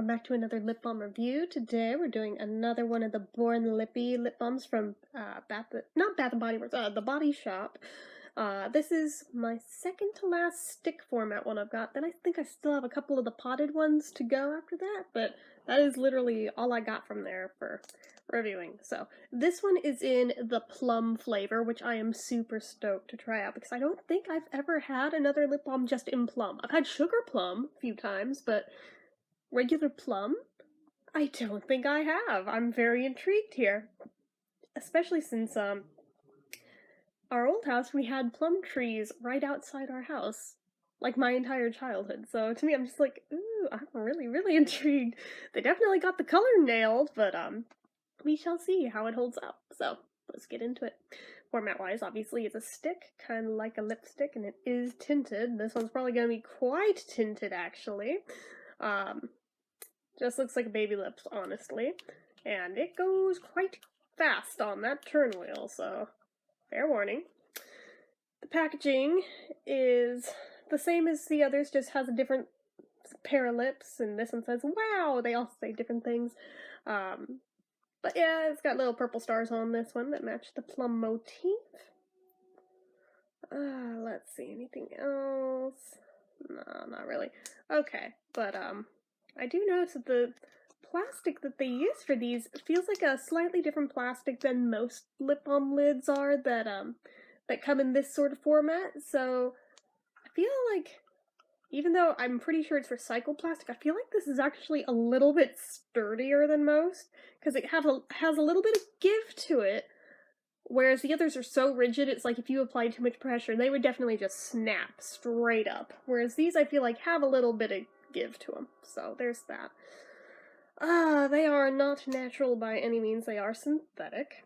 back to another lip balm review. Today we're doing another one of the Born Lippy lip balms from not Bath and Body Works, The Body Shop. This is my second to last stick format one I've got. Then I think I still have a couple of the potted ones to go after that, but that is literally all I got from there for reviewing. So this one is in the plum flavor, which I am super stoked to try out because I don't think I've ever had another lip balm just in plum. I've had sugar plum a few times, but regular plum? I don't think I have. I'm very intrigued here. Especially since, our old house, we had plum trees right outside our house. Like, my entire childhood. So, to me, I'm just like, ooh, I'm really, really intrigued. They definitely got the color nailed, but, we shall see how it holds up. So, let's get into it. Format-wise, obviously, it's a stick, kind of like a lipstick, and it is tinted. This one's probably going to be quite tinted, actually. Just looks like a baby lips, honestly. And it goes quite fast on that turn wheel, so fair warning. The packaging is the same as the others, just has a different pair of lips, and this one says, wow! They all say different things. But yeah, it's got little purple stars on this one that match the plum motif. Let's see, anything else? No, not really. Okay, but, I do notice that the plastic that they use for these feels like a slightly different plastic than most lip balm lids are that come in this sort of format, so I feel like, even though I'm pretty sure it's recycled plastic, I feel like this is actually a little bit sturdier than most, because it has a little bit of give to it, whereas the others are so rigid, it's like if you apply too much pressure, they would definitely just snap straight up, whereas these I feel like have a little bit of give to them, so there's that. They are not natural by any means, they are synthetic.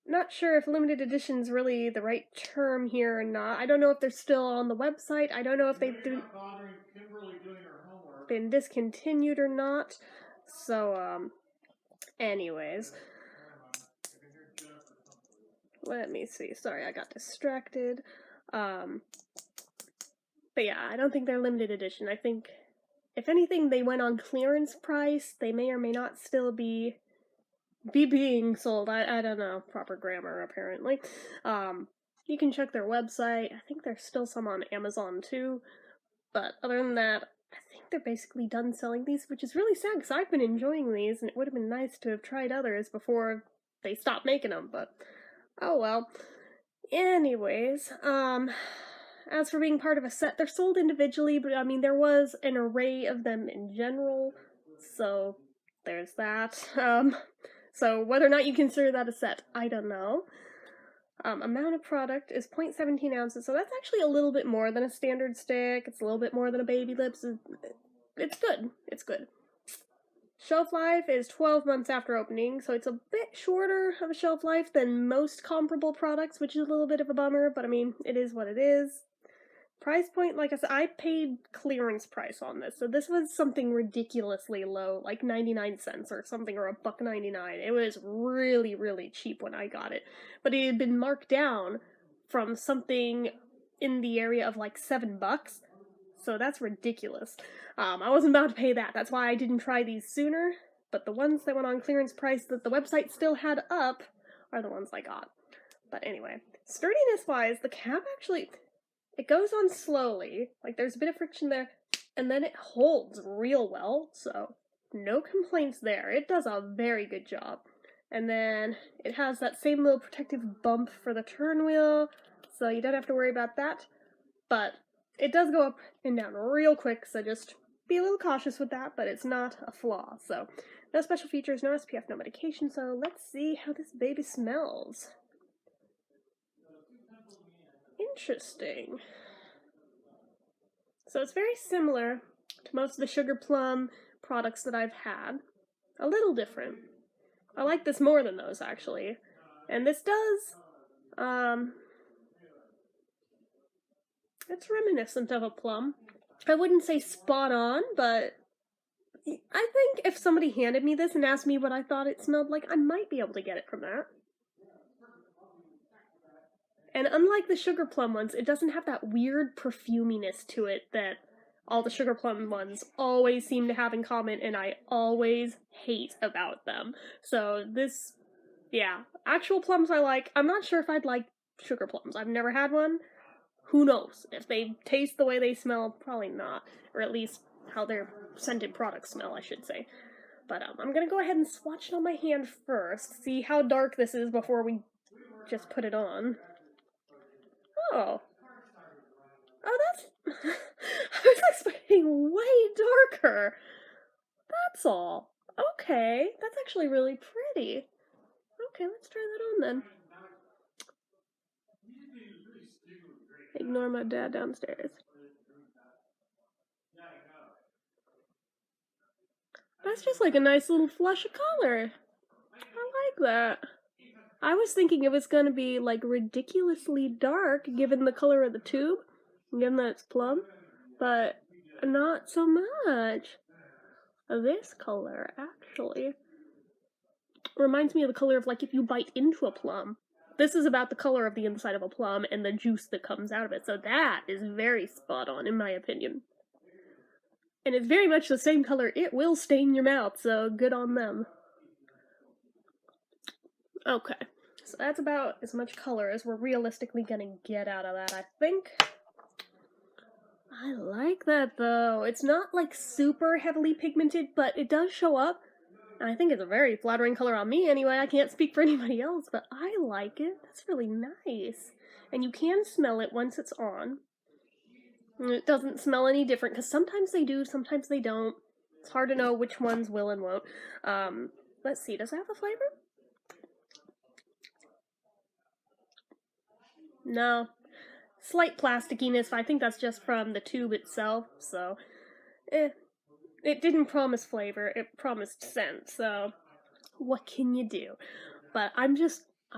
Not sure if limited edition's really the right term here or not. I don't know if they're still on the website, I don't know if they've been discontinued or not, so, anyways. Let me see, sorry, I got distracted. But yeah, I don't think they're limited edition. I think, if anything, they went on clearance price. They may or may not still be being sold. I don't know. Proper grammar, apparently. You can check their website. I think there's still some on Amazon, too. But other than that, I think they're basically done selling these, which is really sad, because I've been enjoying these, and it would have been nice to have tried others before they stopped making them, but oh well. Anyways, as for being part of a set, they're sold individually, but I mean, there was an array of them in general, so there's that. So whether or not you consider that a set, I don't know. Amount of product is 0.17 ounces, so that's actually a little bit more than a standard stick. It's a little bit more than a baby lips. It's good. It's good. Shelf life is 12 months after opening, so it's a bit shorter of a shelf life than most comparable products, which is a little bit of a bummer, but I mean, it is what it is. Price point, like I said, I paid clearance price on this, so this was something ridiculously low, like 99 cents or something, or $1.99. It was really, really cheap when I got it, but it had been marked down from something in the area of like $7, so that's ridiculous. I wasn't about to pay that, that's why I didn't try these sooner, but the ones that went on clearance price that the website still had up are the ones I got. But anyway, sturdiness-wise, the cap actually, it goes on slowly, like there's a bit of friction there, and then it holds real well, so no complaints there. It does a very good job. And then it has that same little protective bump for the turn wheel, so you don't have to worry about that, but it does go up and down real quick, so just be a little cautious with that, but it's not a flaw. So, no special features, no SPF, no medication, so let's see how this baby smells. Interesting. So it's very similar to most of the sugar plum products that I've had. A little different. I like this more than those, actually. And this does, it's reminiscent of a plum. I wouldn't say spot on, but I think if somebody handed me this and asked me what I thought it smelled like, I might be able to get it from that. And unlike the sugar plum ones, it doesn't have that weird perfuminess to it that all the sugar plum ones always seem to have in common, and I always hate about them. So this, yeah, actual plums I like. I'm not sure if I'd like sugar plums. I've never had one. Who knows? If they taste the way they smell, probably not. Or at least how their scented products smell, I should say. But I'm gonna go ahead and swatch it on my hand first, see how dark this is before we just put it on. Oh. Oh, that's... I was expecting way darker. That's all. Okay, that's actually really pretty. Okay, let's try that on then. Ignore my dad downstairs. That's just like a nice little flush of color. I like that. I was thinking it was gonna be like ridiculously dark given the color of the tube, given that it's plum, but not so much. This color actually reminds me of the color of like if you bite into a plum. This is about the color of the inside of a plum and the juice that comes out of it, so that is very spot on in my opinion. And it's very much the same color. It will stain your mouth, so good on them. Okay, so that's about as much color as we're realistically gonna get out of that, I think. I like that though. It's not like super heavily pigmented, but it does show up. And I think it's a very flattering color on me anyway. I can't speak for anybody else, but I like it. That's really nice. And you can smell it once it's on. And it doesn't smell any different, because sometimes they do, sometimes they don't. It's hard to know which ones will and won't. Let's see, does it have a flavor? No. Slight plasticiness, I think that's just from the tube itself, so... It didn't promise flavor, it promised scent, so... What can you do? But I'm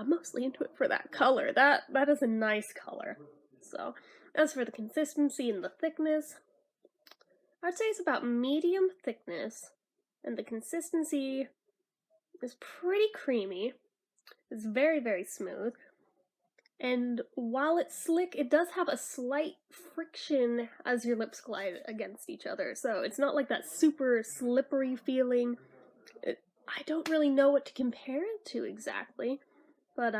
mostly into it for that color. That is a nice color. So, as for the consistency and the thickness, I'd say it's about medium thickness, and the consistency is pretty creamy. It's very, very smooth. And while it's slick, it does have a slight friction as your lips glide against each other. So it's not like that super slippery feeling. I don't really know what to compare it to exactly. But,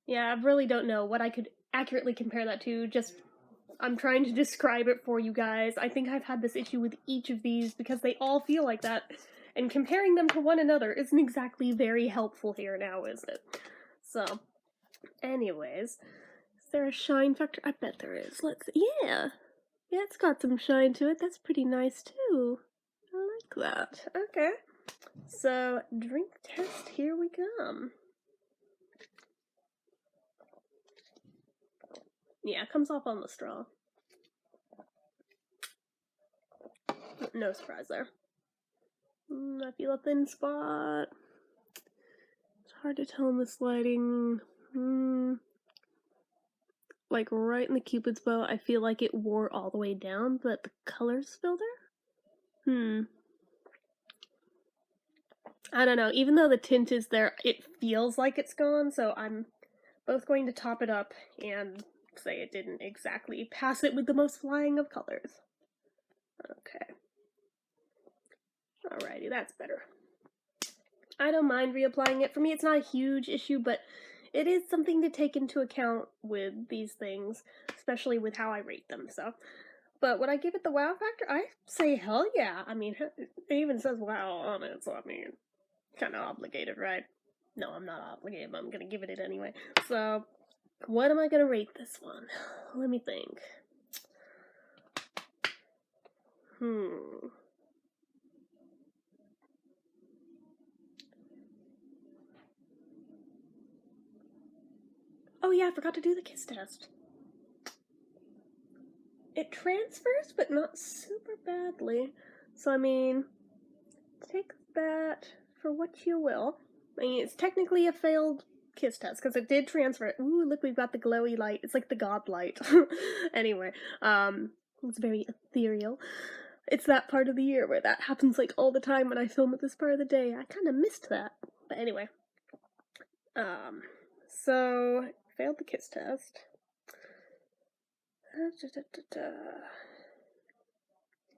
yeah, I really don't know what I could accurately compare that to. I'm trying to describe it for you guys. I think I've had this issue with each of these because they all feel like that. And comparing them to one another isn't exactly very helpful here now, is it? So, anyways, is there a shine factor? I bet there is. Yeah, it's got some shine to it. That's pretty nice too. I like that. Okay, so drink test, here we come. Yeah, it comes off on the straw. No surprise there. I feel a thin spot. It's hard to tell in this lighting. Like right in the cupid's bow, I feel like it wore all the way down, but the color's still there? I don't know. Even though the tint is there, it feels like it's gone, so I'm both going to top it up and say it didn't exactly pass it with the most flying of colors. Okay. Alrighty, that's better. I don't mind reapplying it. For me, it's not a huge issue, but it is something to take into account with these things, especially with how I rate them, so. But would I give it the wow factor? I say hell yeah. I mean, it even says wow on it, so I mean, kind of obligated, right? No, I'm not obligated, but I'm gonna give it anyway. So, what am I gonna rate this one? Let me think. Oh yeah, I forgot to do the kiss test. It transfers, but not super badly. So, I mean, take that for what you will. I mean, it's technically a failed kiss test, because it did transfer. Ooh, look, we've got the glowy light. It's like the god light. Anyway, it's very ethereal. It's that part of the year where that happens, like, all the time when I film at this part of the day. I kind of missed that. But anyway. So, failed the kiss test. I'm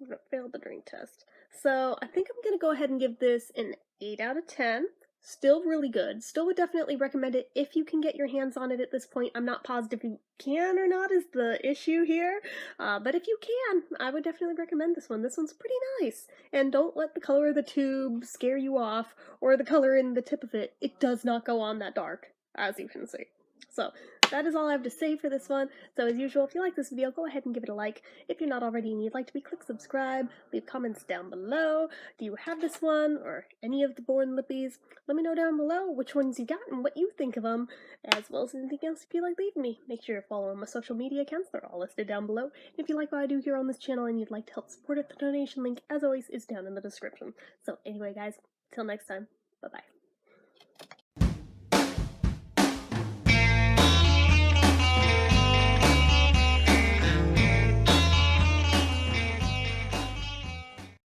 gonna fail the drink test. So I think I'm gonna go ahead and give this an 8 out of 10. Still really good. Still would definitely recommend it if you can get your hands on it at this point. I'm not positive you can or not is the issue here. But if you can, I would definitely recommend this one. This one's pretty nice. And don't let the color of the tube scare you off, or the color in the tip of it. It does not go on that dark, as you can see. So that is all I have to say for this one. So as usual, if you like this video, go ahead and give it a like. If you're not already and you'd like to be, click subscribe. Leave comments down below. Do you have this one or any of the Born Lippies? Let me know down below which ones you got and what you think of them, as well as anything else you feel like leaving me. Make sure you're following my social media accounts. They're all listed down below. And if you like what I do here on this channel and you'd like to help support it, the donation link, as always, is down in the description. So anyway, guys, till next time, bye-bye.